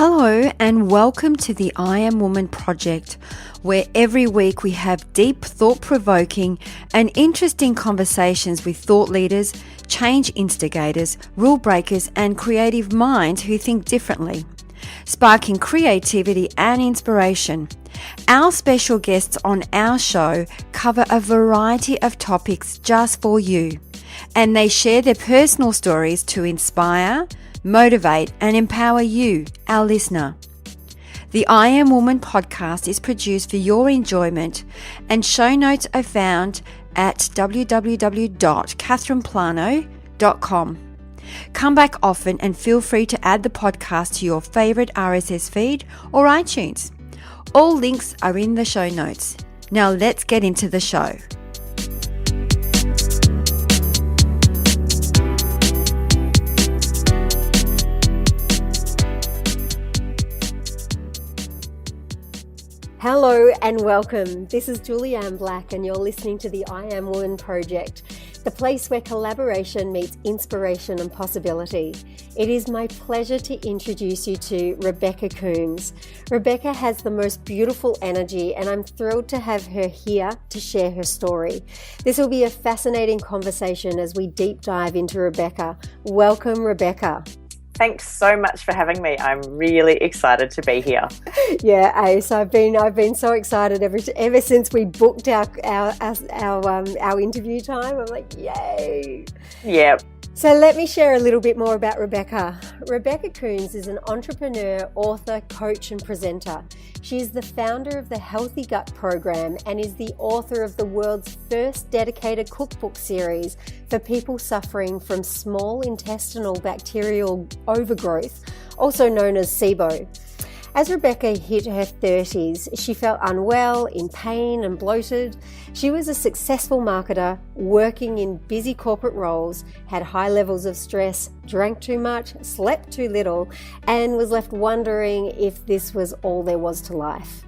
Hello and welcome to the I Am Woman project, where every week we have deep, thought-provoking and interesting conversations with thought leaders, change instigators, rule breakers and creative minds who think differently, sparking creativity and inspiration. Our special guests on our show cover a variety of topics just for you, and they share their personal stories to inspire, motivate and empower you, our listener. The I Am Woman podcast is produced for your enjoyment, and show notes are found at www.catherineplano.com. Come back often and feel free to add the podcast to your favourite RSS feed or iTunes. All links are in the show notes. Now let's get into the show. Hello and welcome. This is Julianne Black and you're listening to the I Am Woman project, the place where collaboration meets inspiration and possibility. It is my pleasure to introduce you to Rebecca Coomes. Rebecca has the most beautiful energy and I'm thrilled to have her here to share her story. This will be a fascinating conversation as we deep dive into Rebecca. Welcome, Rebecca. Thanks so much for having me. I'm really excited to be here. Yeah, Ace. I've been so excited ever since we booked our interview time. I'm like, yay! Yeah. So let me share a little bit more about Rebecca. Rebecca Coomes is an entrepreneur, author, coach, and presenter. She is the founder of the Healthy Gut program and is the author of the world's first dedicated cookbook series for people suffering from small intestinal bacterial overgrowth, also known as SIBO. As Rebecca hit her 30s, she felt unwell, in pain and bloated. She was a successful marketer, working in busy corporate roles, had high levels of stress, drank too much, slept too little, and was left wondering if this was all there was to life.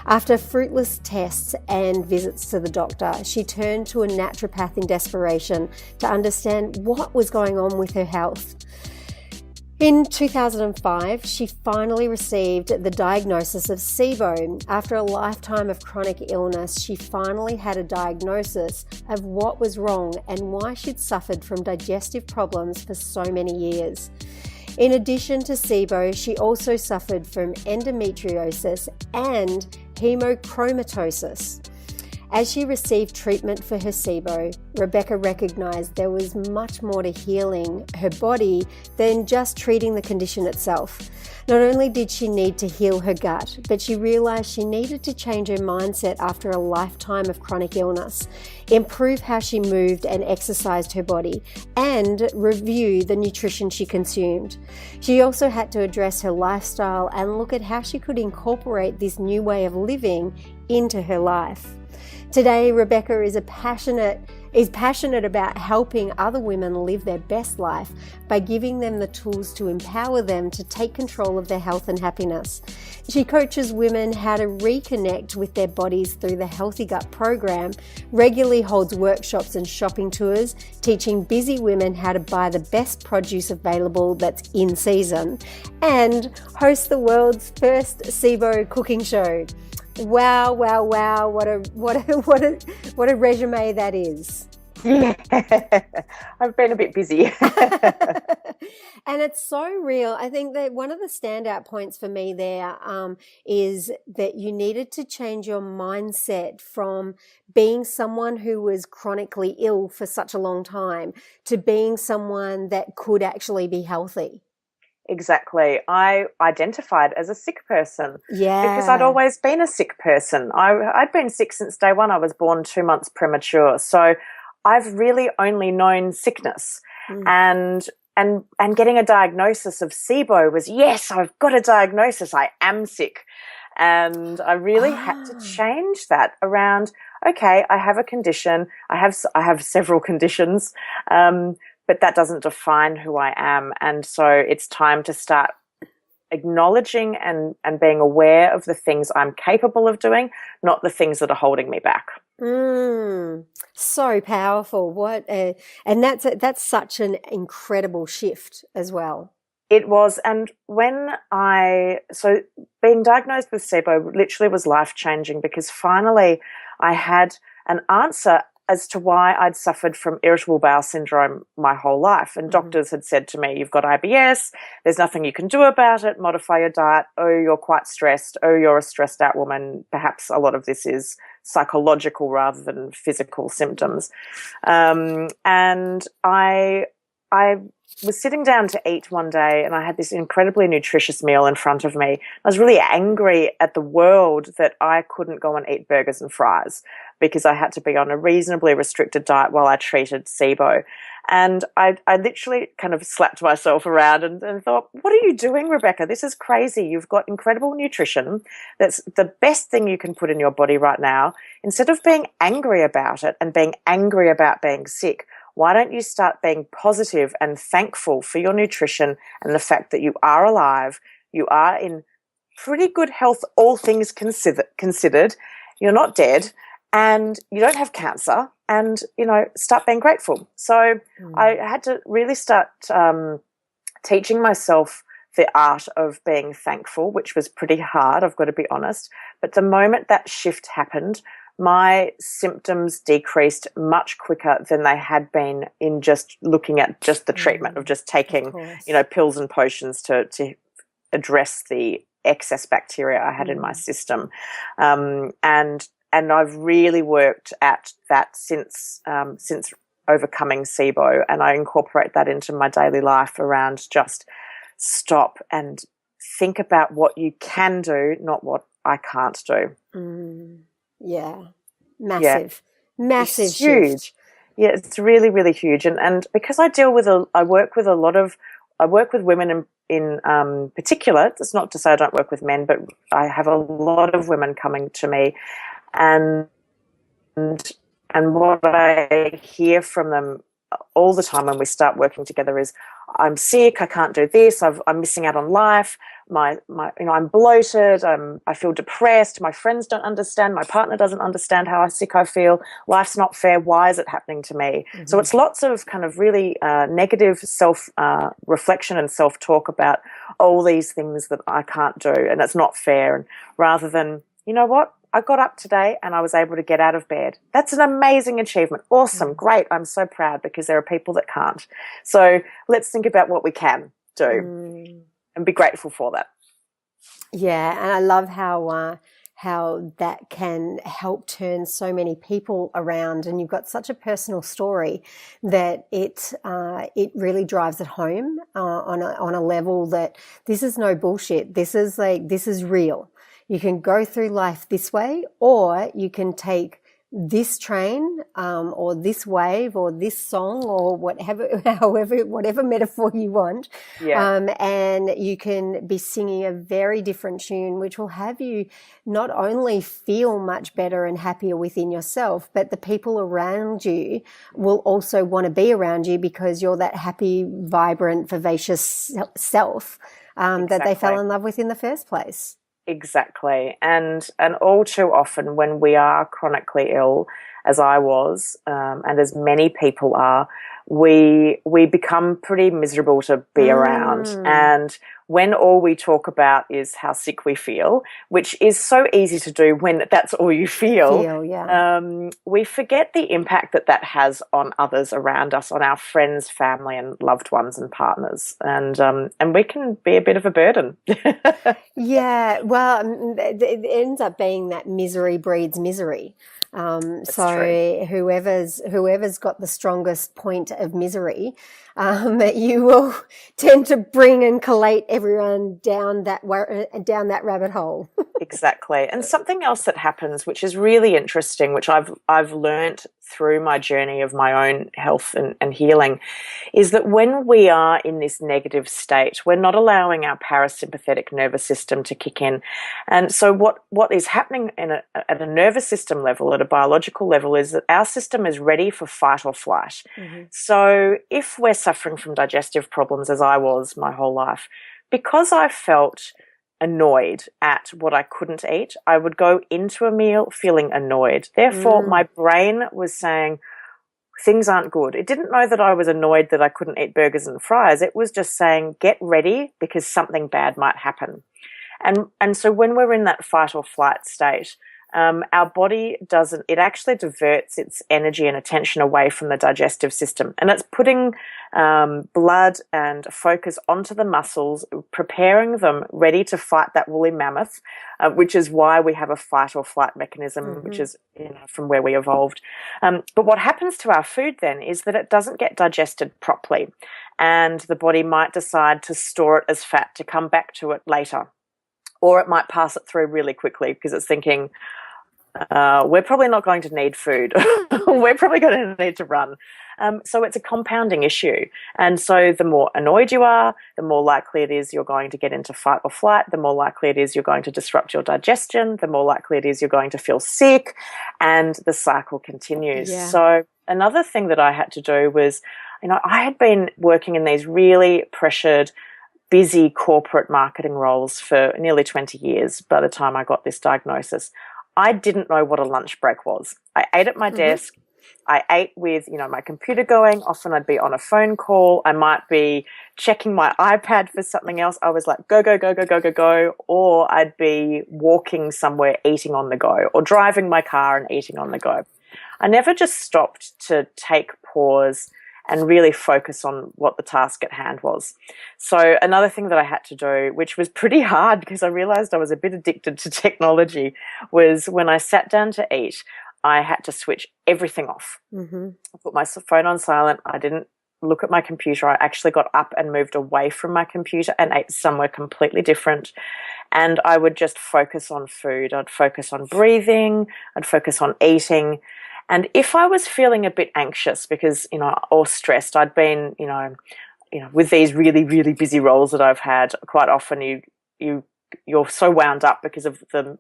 After fruitless tests and visits to the doctor, she turned to a naturopath in desperation to understand what was going on with her health. In 2005, she finally received the diagnosis of SIBO. After a lifetime of chronic illness, she finally had a diagnosis of what was wrong and why she'd suffered from digestive problems for so many years. In addition to SIBO, she also suffered from endometriosis and hemochromatosis. As she received treatment for her SIBO, Rebecca recognized there was much more to healing her body than just treating the condition itself. Not only did she need to heal her gut, but she realized she needed to change her mindset after a lifetime of chronic illness, improve how she moved and exercised her body, and review the nutrition she consumed. She also had to address her lifestyle and look at how she could incorporate this new way of living into her life. Today, Rebecca is passionate about helping other women live their best life by giving them the tools to empower them to take control of their health and happiness. She coaches women how to reconnect with their bodies through the Healthy Gut program, regularly holds workshops and shopping tours, teaching busy women how to buy the best produce available that's in season, and hosts the world's first SIBO cooking show. Wow, wow, wow, what a resume that is. Yeah, I've been a bit busy. And it's so real. I think that one of the standout points for me there is that you needed to change your mindset from being someone who was chronically ill for such a long time to being someone that could actually be healthy. Exactly. I identified as a sick person because I'd Yeah. always been a sick person. I'd been sick since day one. I was born 2 months premature. So I've really only known sickness. And getting a diagnosis of SIBO was, yes, I've got a diagnosis. I am sick. And I really had to change that around, okay, I have a condition. I have several conditions. But that doesn't define who I am. And so it's time to start acknowledging and being aware of the things I'm capable of doing, not the things that are holding me back. So powerful. And that's such an incredible shift as well. It was, and so being diagnosed with SIBO literally was life-changing, because finally I had an answer as to why I'd suffered from irritable bowel syndrome my whole life. And doctors had said to me, you've got IBS, there's nothing you can do about it, modify your diet, oh, you're quite stressed, oh, you're a stressed out woman, perhaps a lot of this is psychological rather than physical symptoms. And I was sitting down to eat one day, and I had this incredibly nutritious meal in front of me. I was really angry at the world that I couldn't go and eat burgers and fries because I had to be on a reasonably restricted diet while I treated SIBO. And I literally kind of slapped myself around and thought, what are you doing, Rebecca? This is crazy. You've got incredible nutrition. That's the best thing you can put in your body right now. Instead of being angry about it and being angry about being sick, why don't you start being positive and thankful for your nutrition and the fact that you are alive, you are in pretty good health, all things considered, you're not dead, and you don't have cancer, and, start being grateful. So I had to really start teaching myself the art of being thankful, which was pretty hard, I've got to be honest. But the moment that shift happened, my symptoms decreased much quicker than they had been in just looking at just the treatment of just taking, pills and potions to address the excess bacteria I had in my system. And I've really worked at that since overcoming SIBO, and I incorporate that into my daily life around just stop and think about what you can do, not what I can't do. Yeah, massive it's shift. Huge. Yeah, it's really, really huge. And because I work with women in particular. It's not to say I don't work with men, but I have a lot of women coming to me, and what I hear from them all the time when we start working together is, I'm sick, I can't do this, I'm missing out on life, I'm bloated, I feel depressed, my friends don't understand, my partner doesn't understand how sick I feel, life's not fair, why is it happening to me? So it's lots of kind of really negative self-reflection and self-talk about all these things that I can't do and it's not fair, and rather than, you know what, I got up today and I was able to get out of bed. That's an amazing achievement. Awesome. Great. I'm so proud, because there are people that can't. So let's think about what we can do and be grateful for that. Yeah. And I love how that can help turn so many people around, and you've got such a personal story that it really drives it home on a level that this is no bullshit. This is real. You can go through life this way, or you can take this train, or this wave, or this song, or whatever metaphor you want. Yeah. And you can be singing a very different tune, which will have you not only feel much better and happier within yourself, but the people around you will also want to be around you because you're that happy, vibrant, vivacious self that they fell in love with in the first place. Exactly. And all too often when we are chronically ill, as I was, and as many people are, we become pretty miserable to be around. And when all we talk about is how sick we feel, which is so easy to do when that's all you feel, we forget the impact that has on others around us, on our friends, family, and loved ones and partners. And we can be a bit of a burden. Yeah, well, it ends up being that misery breeds misery. So true. whoever's got the strongest point of misery, you will tend to bring and collate everyone down that rabbit hole. Exactly. And something else that happens, which is really interesting, which I've learnt through my journey of my own health and healing, is that when we are in this negative state, we're not allowing our parasympathetic nervous system to kick in. And so what is happening at a nervous system level, at a biological level, is that our system is ready for fight or flight. So if we're suffering from digestive problems, as I was my whole life, because I felt annoyed at what I couldn't eat, I would go into a meal feeling annoyed. Therefore, my brain was saying, things aren't good. It didn't know that I was annoyed that I couldn't eat burgers and fries. It was just saying, get ready because something bad might happen. And so when we're in that fight or flight state, our body it actually diverts its energy and attention away from the digestive system. And it's putting blood and focus onto the muscles, preparing them ready to fight that woolly mammoth, which is why we have a fight or flight mechanism, which is from where we evolved. But what happens to our food then is that it doesn't get digested properly, and the body might decide to store it as fat to come back to it later. Or it might pass it through really quickly because it's thinking, we're probably not going to need food. We're probably going to need to run. So it's a compounding issue. And so the more annoyed you are, the more likely it is you're going to get into fight or flight, the more likely it is you're going to disrupt your digestion, the more likely it is you're going to feel sick, and the cycle continues. Yeah. So another thing that I had to do was, I had been working in these really pressured, busy corporate marketing roles for nearly 20 years by the time I got this diagnosis. I didn't know what a lunch break was. I ate at my desk. I ate with, my computer going. Often I'd be on a phone call. I might be checking my iPad for something else. I was like, go, go, go, go, go, go, go. Or I'd be walking somewhere, eating on the go, or driving my car and eating on the go. I never just stopped to take pause and really focus on what the task at hand was. So another thing that I had to do, which was pretty hard because I realized I was a bit addicted to technology, was when I sat down to eat, I had to switch everything off. I put my phone on silent. I didn't look at my computer. I actually got up and moved away from my computer and ate somewhere completely different. And I would just focus on food. I'd focus on breathing. I'd focus on eating. And if I was feeling a bit anxious because, or stressed, I'd been, with these really, really busy roles that I've had, quite often you're so wound up because of the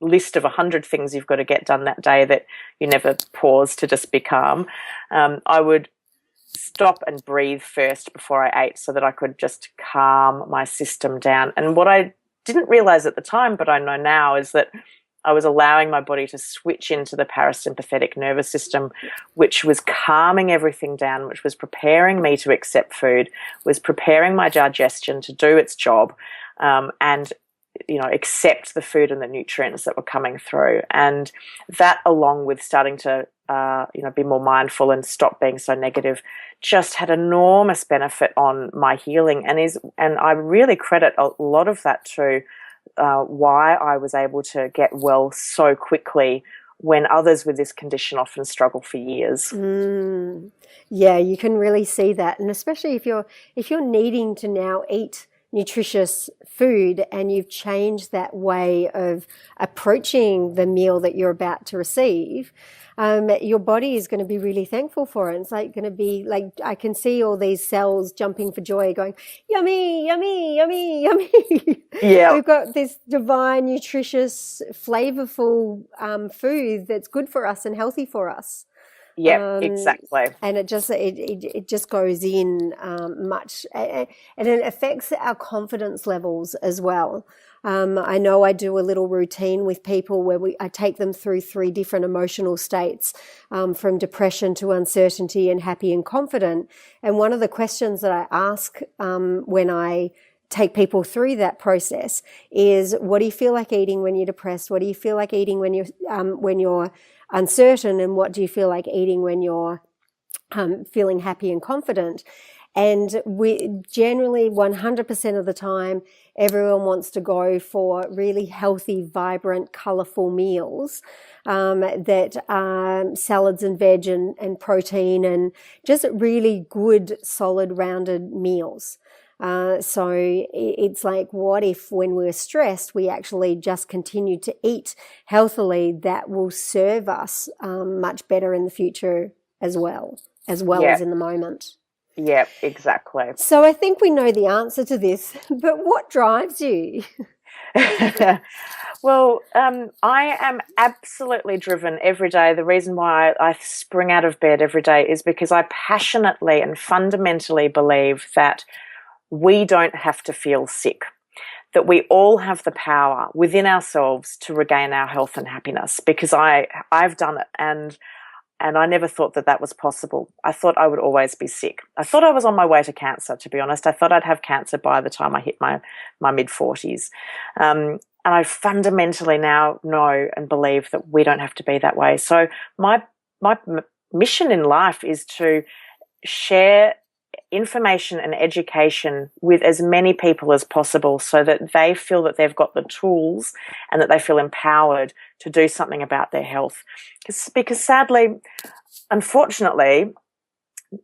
list of 100 things you've got to get done that day that you never pause to just be calm. I would stop and breathe first before I ate so that I could just calm my system down. And what I didn't realize at the time, but I know now, is that I was allowing my body to switch into the parasympathetic nervous system, which was calming everything down, which was preparing me to accept food, was preparing my digestion to do its job, and accept the food and the nutrients that were coming through. And that, along with starting to be more mindful and stop being so negative, just had enormous benefit on my healing, and I really credit a lot of that to why I was able to get well so quickly when others with this condition often struggle for years. Yeah, you can really see that. And especially if you're needing to now eat nutritious food and you've changed that way of approaching the meal that you're about to receive, your body is going to be really thankful for it. It's like going to be like, I can see all these cells jumping for joy going, yummy, yummy, yummy, yummy. Yeah. We've got this divine, nutritious, flavorful food that's good for us and healthy for us. Yeah, exactly. And it just goes in much, and it affects our confidence levels as well. I know I do a little routine with people where I take them through 3 different emotional states, from depression to uncertainty and happy and confident. And one of the questions that I ask when I take people through that process is, what do you feel like eating when you're depressed? What do you feel like eating when you're uncertain? And what do you feel like eating when you're feeling happy and confident? And we generally 100% of the time, everyone wants to go for really healthy, vibrant, colourful meals that are salads and veg and protein and just really good, solid, rounded meals. So it's like, what if when we're stressed, we actually just continue to eat healthily? That will serve us much better in the future as well as in the moment. Yeah, exactly. So I think we know the answer to this, but what drives you? Well, I am absolutely driven every day. The reason why I spring out of bed every day is because I passionately and fundamentally believe that we don't have to feel sick, that we all have the power within ourselves to regain our health and happiness, because I've done it. And and I never thought that that was possible. I thought I would always be sick. I thought I was on my way to cancer, to be honest. I thought I'd have cancer by the time I hit my mid-40s. And I fundamentally now know and believe that we don't have to be that way. So my mission in life is to share information and education with as many people as possible so that they feel that they've got the tools and that they feel empowered to do something about their health. Because sadly, unfortunately,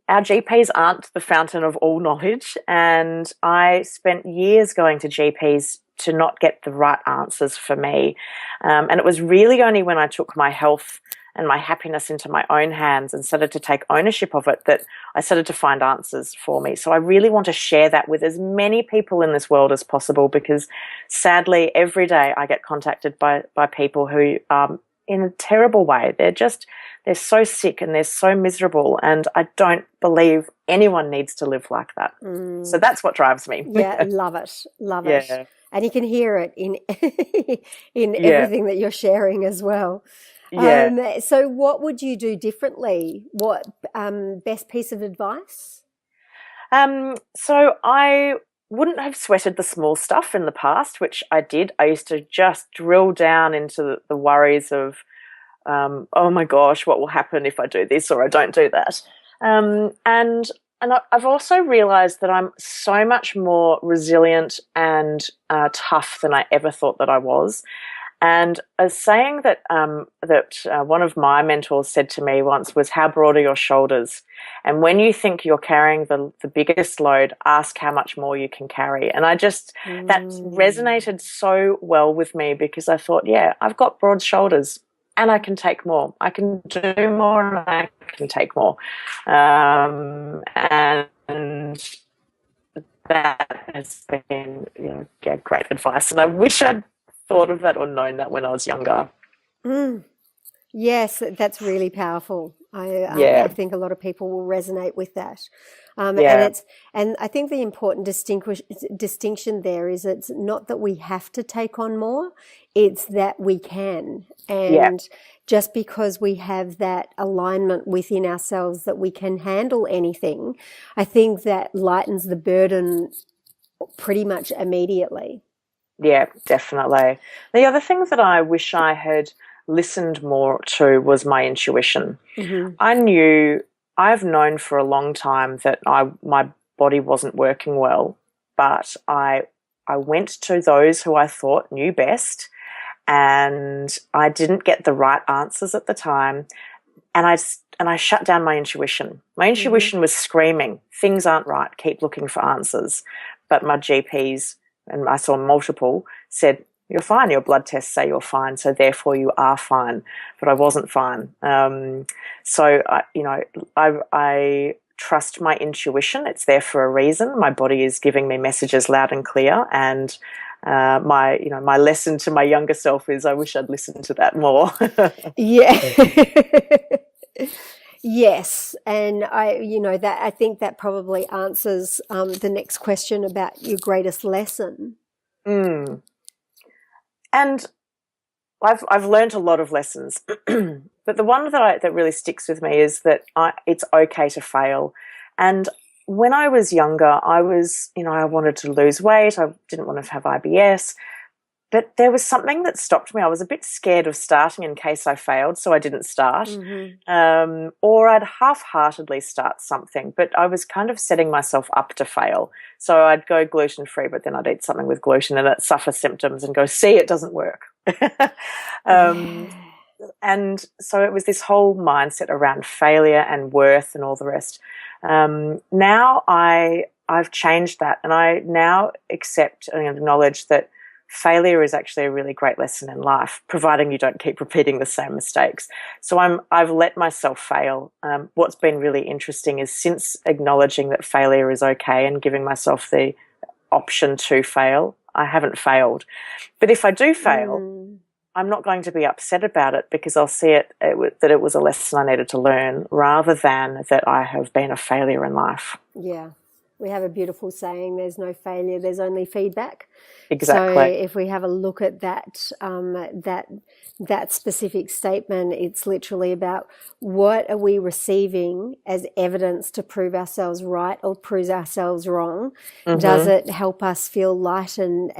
our GPs aren't the fountain of all knowledge, and I spent years going to GPs to not get the right answers for me. And it was really only when I took my health and my happiness into my own hands and started to take ownership of it that I started to find answers for me. So I really want to share that with as many people in this world as possible, because sadly every day I get contacted by people who in a terrible way. They're so sick and they're so miserable, and I don't believe anyone needs to live like that. So that's what drives me. Yeah, love it. Love it. And you can hear it in everything that you're sharing as well. Yeah. So what would you do differently? What best piece of advice? So I wouldn't have sweated the small stuff in the past, which I did. I used to just drill down into the worries of, oh my gosh, what will happen if I do this or I don't do that? And I've also realized that I'm so much more resilient and tough than I ever thought that I was. And a saying that one of my mentors said to me once was, how broad are your shoulders? And when you think you're carrying the biggest load, ask how much more you can carry. And I just, that resonated so well with me, because I thought, yeah, I've got broad shoulders and I can take more. I can do more and I can take more. And that has been, great advice. And I wish I'd thought of that or known that when I was younger. Yes, that's really powerful. I think a lot of people will resonate with that. And I think the important distinction there is it's not that we have to take on more, it's that we can. And just because we have that alignment within ourselves that we can handle anything, I think that lightens the burden pretty much immediately. Yeah, definitely. The other thing that I wish I had listened more to was my intuition. I've known for a long time that my body wasn't working well, but I went to those who I thought knew best, and I didn't get the right answers at the time, and I shut down my intuition. My intuition was screaming, things aren't right, keep looking for answers. But my GPs, and I saw multiple, said, you're fine, your blood tests say you're fine, so therefore you are fine. But I wasn't fine. So I trust my intuition. It's there for a reason. My body is giving me messages loud and clear, and my lesson to my younger self is I wish I'd listened to that more. Yes, and I think that probably answers the next question about your greatest lesson. And I've learned a lot of lessons, but the one that really sticks with me is that it's okay to fail. And when I was younger, I wanted to lose weight. I didn't want to have IBS. But there was something that stopped me. I was a bit scared of starting in case I failed, so I didn't start. Or I'd half-heartedly start something, but I was kind of setting myself up to fail. So I'd go gluten-free, but then I'd eat something with gluten and it'd suffer symptoms and go, see, it doesn't work. And so it was this whole mindset around failure and worth and all the rest. Now I've changed that, and I now accept and acknowledge that failure is actually a really great lesson in life, providing you don't keep repeating the same mistakes. So I've let myself fail. What's been really interesting is, since acknowledging that failure is okay and giving myself the option to fail, I haven't failed. But if I do fail, I'm not going to be upset about it, because I'll see that it was a lesson I needed to learn, rather than that I have been a failure in life. Yeah. We have a beautiful saying, there's no failure, there's only feedback. Exactly. So if we have a look at that, that specific statement, it's literally about what are we receiving as evidence to prove ourselves right or prove ourselves wrong? Mm-hmm. Does it help us feel light and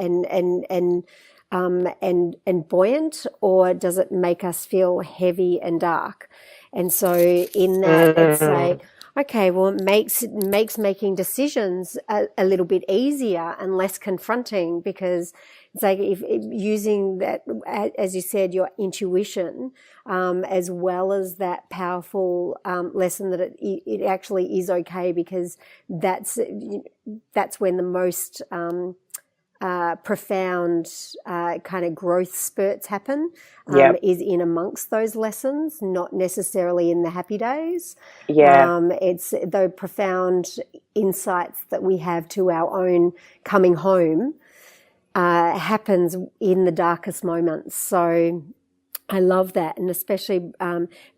buoyant, or does it make us feel heavy and dark? And so in that, it's like, okay, well, it makes making decisions a little bit easier and less confronting, because it's like if using that, as you said, your intuition, as well as that powerful lesson that it actually is okay, because that's when the most profound kind of growth spurts happen, is in amongst those lessons, not necessarily in the happy days. It's the profound insights that we have to our own coming home happens in the darkest moments. So I love that, and especially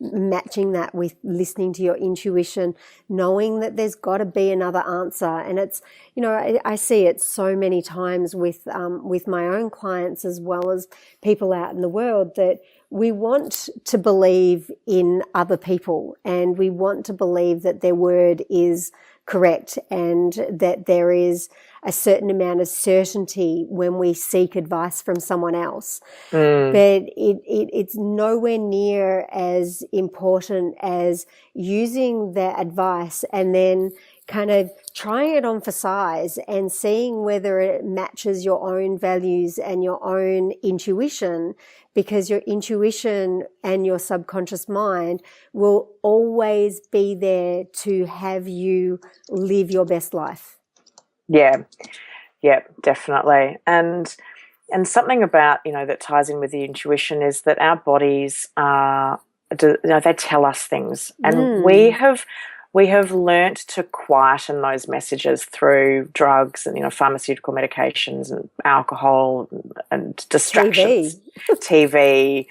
matching that with listening to your intuition, knowing that there's got to be another answer. And it's, I see it so many times with my own clients as well as people out in the world, that we want to believe in other people, and we want to believe that their word is correct, and that there is a certain amount of certainty when we seek advice from someone else. But it's nowhere near as important as using their advice and then kind of trying it on for size and seeing whether it matches your own values and your own intuition, because your intuition and your subconscious mind will always be there to have you live your best life. Yeah, definitely. And something about, that ties in with the intuition is that our bodies they tell us things, and we have learnt to quieten those messages through drugs and, pharmaceutical medications and alcohol and distractions. TV.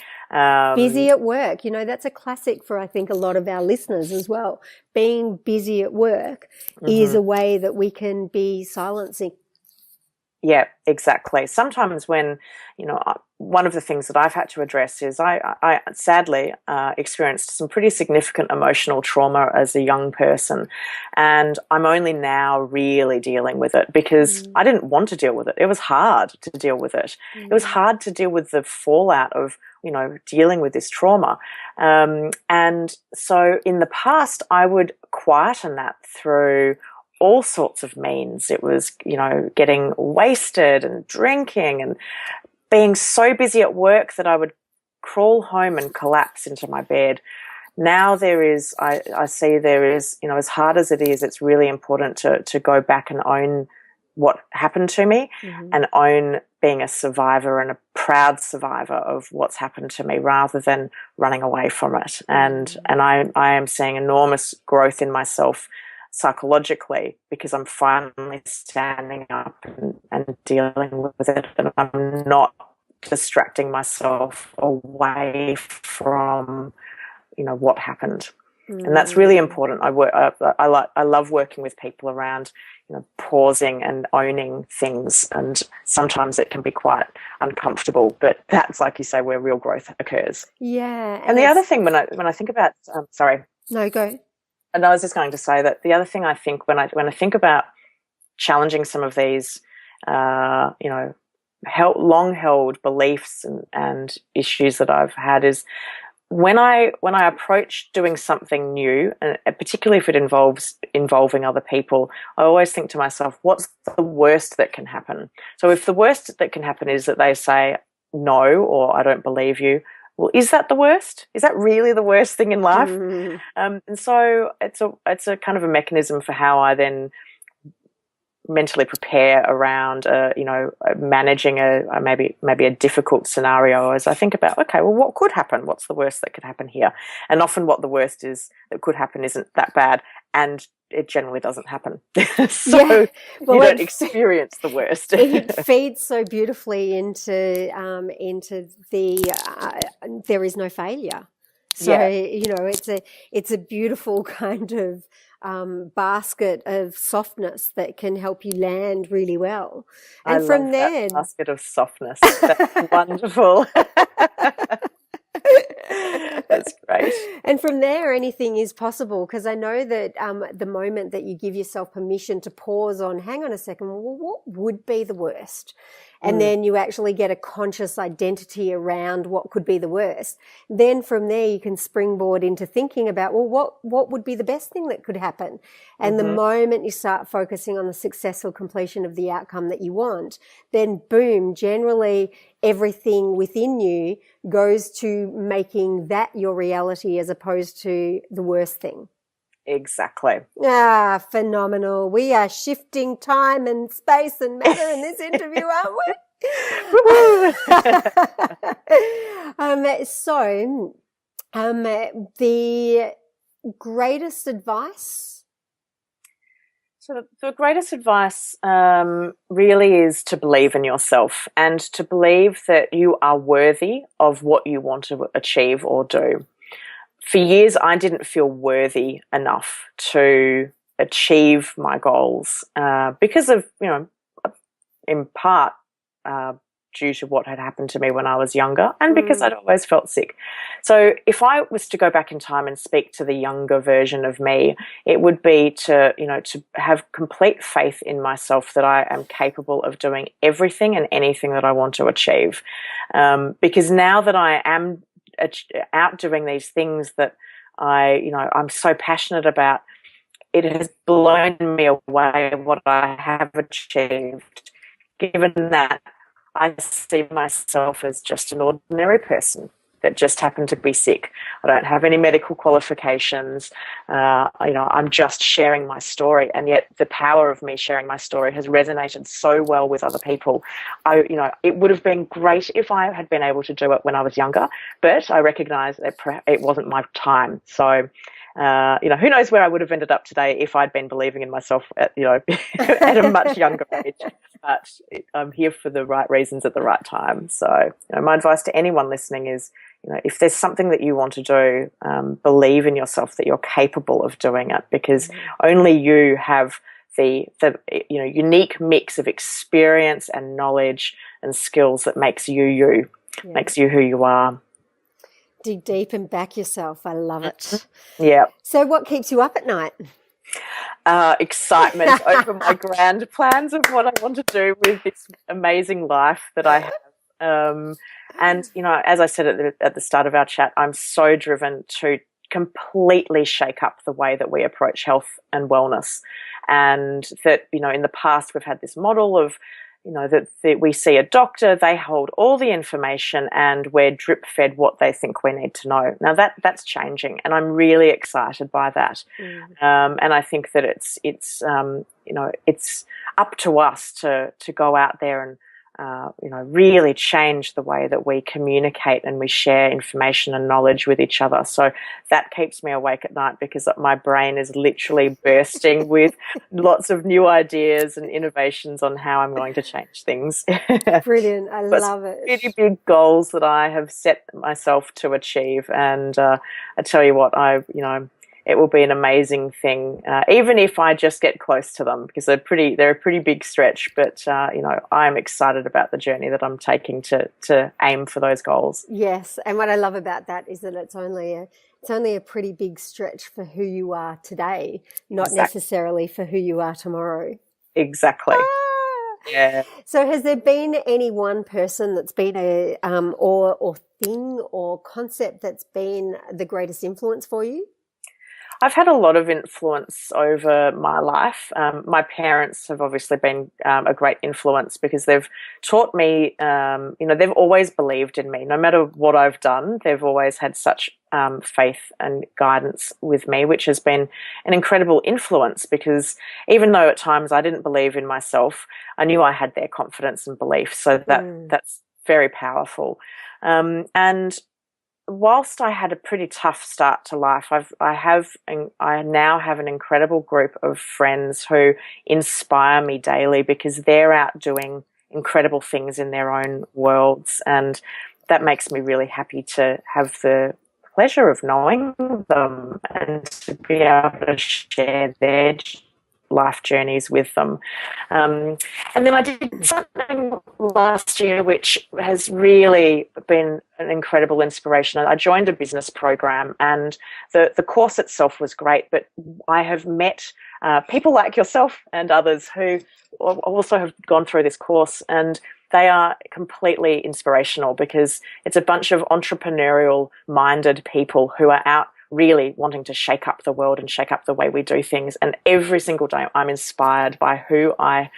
Busy at work. That's a classic for, I think, a lot of our listeners as well. Being busy at work is a way that we can be silencing. Yeah, exactly. Sometimes when, one of the things that I've had to address is I sadly experienced some pretty significant emotional trauma as a young person, and I'm only now really dealing with it because I didn't want to deal with it. It was hard to deal with it. It was hard to deal with the fallout of, dealing with this trauma. And so in the past, I would quieten that through all sorts of means. It was, getting wasted and drinking and being so busy at work that I would crawl home and collapse into my bed. Now I see there is, as hard as it is, it's really important to go back and own what happened to me and own being a survivor and a proud survivor of what's happened to me, rather than running away from it. And I am seeing enormous growth in myself psychologically, because I'm finally standing up and dealing with it, and I'm not distracting myself away from, what happened. And that's really important. I love working with people around, pausing and owning things, and sometimes it can be quite uncomfortable, but that's, like you say, where real growth occurs. Yeah. And the other thing when I think about, sorry. No, go. And I was just going to say that the other thing I think when I think about challenging some of these, long-held beliefs and issues that I've had, is when I approach doing something new, and particularly if it involving other people, I always think to myself, what's the worst that can happen? So if the worst that can happen is that they say no, or I don't believe you, well, is that the worst? Is that really the worst thing in life? And so it's a kind of a mechanism for how I then mentally prepare around, managing maybe a difficult scenario, as I think about, okay, well, what could happen? What's the worst that could happen here? And often what the worst is that could happen isn't that bad, and it generally doesn't happen. So you don't experience the worst. It feeds so beautifully into the there is no failure. So, it's a beautiful kind of basket of softness that can help you land really well. And I from love there, that basket of softness. That's wonderful. That's great. And from there, anything is possible, because I know that the moment that you give yourself permission to pause on, hang on a second, well, what would be the worst? And then you actually get a conscious identity around what could be the worst. Then from there, you can springboard into thinking about, well, what would be the best thing that could happen? And the moment you start focusing on the successful completion of the outcome that you want, then boom, generally everything within you goes to making that your reality as opposed to the worst thing. Exactly. Ah, phenomenal. We are shifting time and space and matter in this interview, aren't we? The greatest advice? So the greatest advice really is to believe in yourself and to believe that you are worthy of what you want to achieve or do. For years, I didn't feel worthy enough to achieve my goals because of, in part due to what had happened to me when I was younger and because I'd always felt sick. So if I was to go back in time and speak to the younger version of me, it would be to have complete faith in myself that I am capable of doing everything and anything that I want to achieve. Because now that I am out doing these things that I'm so passionate about, it has blown me away what I have achieved, given that I see myself as just an ordinary person that just happened to be sick. I don't have any medical qualifications. I'm just sharing my story, and yet the power of me sharing my story has resonated so well with other people. It would have been great if I had been able to do it when I was younger, but I recognise that it wasn't my time. So, who knows where I would have ended up today if I'd been believing in myself at at a much younger age. But I'm here for the right reasons at the right time. So, my advice to anyone listening is, if there's something that you want to do, believe in yourself that you're capable of doing it, because only you have the unique mix of experience and knowledge and skills that makes you makes you who you are. Dig deep and back yourself. I love it. Yeah. So what keeps you up at night? Excitement over my grand plans of what I want to do with this amazing life that I have. And, as I said at the start of our chat, I'm so driven to completely shake up the way that we approach health and wellness. And that, in the past we've had this model of, that we see a doctor, they hold all the information and we're drip fed what they think we need to know. Now that's changing, and I'm really excited by that. And I think that it's up to us to go out there and really change the way that we communicate and we share information and knowledge with each other. So that keeps me awake at night, because my brain is literally bursting with lots of new ideas and innovations on how I'm going to change things. Brilliant. I love it. Really big goals that I have set myself to achieve. And I tell you what, it will be an amazing thing, even if I just get close to them, because they're a pretty big stretch. But I'm excited about the journey that I'm taking to aim for those goals. Yes, and what I love about that is that it's only a pretty big stretch for who you are today, not necessarily for who you are tomorrow. Exactly. Yeah. So, has there been any one person that's been or thing or concept that's been the greatest influence for you? I've had a lot of influence over my life. My parents have obviously been a great influence, because they've taught me, they've always believed in me. No matter what I've done, they've always had such faith and guidance with me, which has been an incredible influence, because even though at times I didn't believe in myself, I knew I had their confidence and belief. So that's very powerful. And whilst I had a pretty tough start to life, I now have an incredible group of friends who inspire me daily, because they're out doing incredible things in their own worlds, and that makes me really happy to have the pleasure of knowing them and to be able to share their life journeys with them. And then I did something last year which has really been an incredible inspiration. I joined a business program, and the course itself was great, but I have met people like yourself and others who also have gone through this course, and they are completely inspirational because it's a bunch of entrepreneurial minded people who are out really wanting to shake up the world and shake up the way we do things. And every single day I'm inspired by who I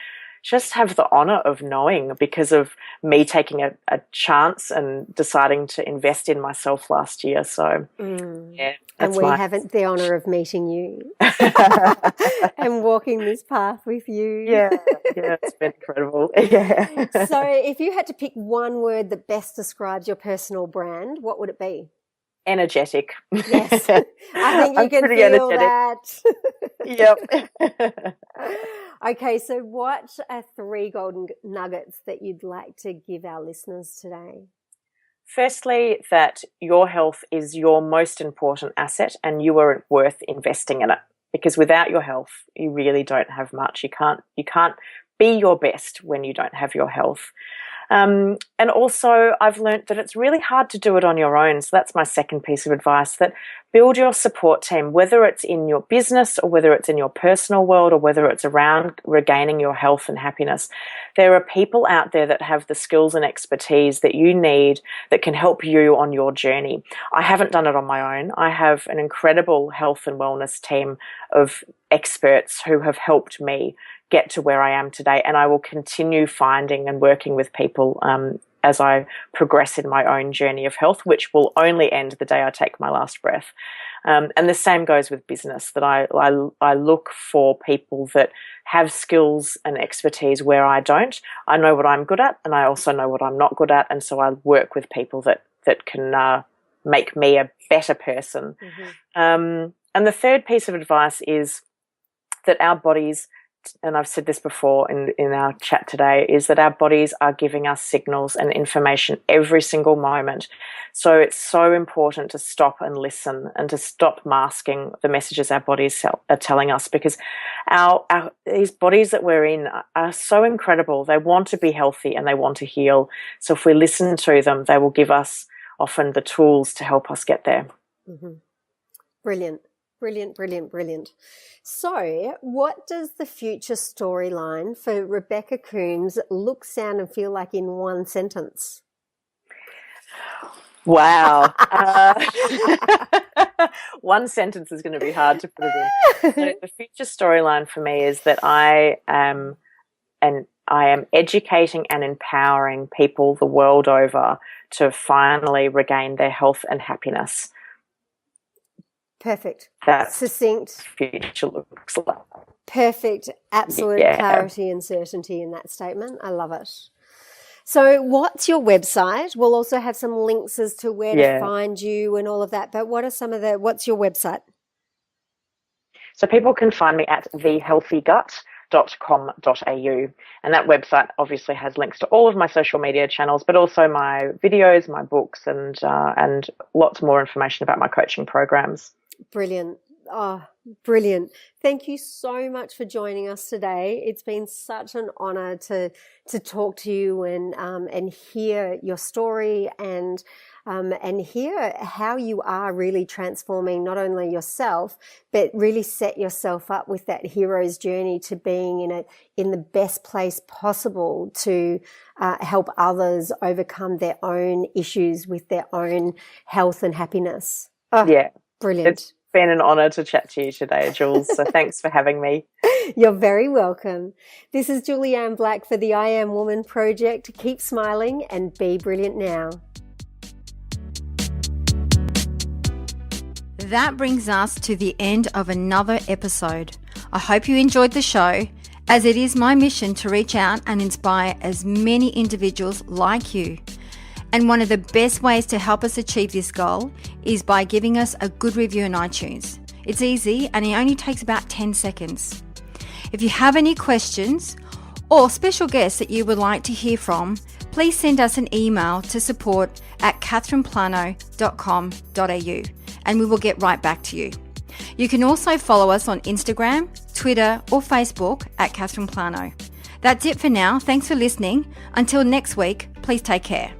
just have the honor of knowing because of me taking a chance and deciding to invest in myself last year. So, yeah. And we haven't the honor of meeting you and walking this path with you. Yeah, it's been incredible. Yeah. So if you had to pick one word that best describes your personal brand, what would it be? Energetic. Yes, I think you can feel energetic. that. Yep. Okay, so what are 3 golden nuggets that you'd like to give our listeners today? Firstly, that your health is your most important asset and you are worth investing in it, because without your health, you really don't have much. You can't be your best when you don't have your health. And also I've learned that it's really hard to do it on your own. So that's my second piece of advice, that build your support team, whether it's in your business or whether it's in your personal world or whether it's around regaining your health and happiness. There are people out there that have the skills and expertise that you need that can help you on your journey. I haven't done it on my own. I have an incredible health and wellness team of experts who have helped me get to where I am today, and I will continue finding and working with people as I progress in my own journey of health, which will only end the day I take my last breath. And the same goes with business, that I look for people that have skills and expertise where I don't. I know what I'm good at, and I also know what I'm not good at, and so I work with people that can make me a better person. Mm-hmm. And the third piece of advice is that our bodies, and I've said this before in our chat today, is that our bodies are giving us signals and information every single moment. So it's so important to stop and listen and to stop masking the messages our bodies are telling us, because these bodies that we're in are so incredible. They want to be healthy and they want to heal. So if we listen to them, they will give us often the tools to help us get there. Mm-hmm. Brilliant. Brilliant, brilliant, brilliant. So what does the future storyline for Rebecca Coomes look, sound and feel like in one sentence? Wow. One sentence is going to be hard to put it in. So the future storyline for me is that I am educating and empowering people the world over to finally regain their health and happiness. Perfect. That's succinct. Future looks like. Perfect. Absolute clarity and certainty in that statement. I love it. So what's your website? We'll also have some links as to where to find you and all of that. But what's your website? So people can find me at thehealthygut.com.au, and that website obviously has links to all of my social media channels, but also my videos, my books, and lots more information about my coaching programs. Brilliant. Oh, brilliant. Thank you so much for joining us today. It's been such an honor to talk to you and hear your story and hear how you are really transforming not only yourself, but really set yourself up with that hero's journey to being in the best place possible to help others overcome their own issues with their own health and happiness. Oh, yeah. Brilliant. It's been an honor to chat to you today, Jules. So thanks for having me. You're very welcome. This is Julianne Black for the I Am Woman Project. Keep smiling and be brilliant now. That brings us to the end of another episode. I hope you enjoyed the show, as it is my mission to reach out and inspire as many individuals like you. And one of the best ways to help us achieve this goal is by giving us a good review on iTunes. It's easy and it only takes about 10 seconds. If you have any questions or special guests that you would like to hear from, please send us an email to support@catherineplano.com.au and we will get right back to you. You can also follow us on Instagram, Twitter or Facebook at Catherine Plano. That's it for now. Thanks for listening. Until next week, please take care.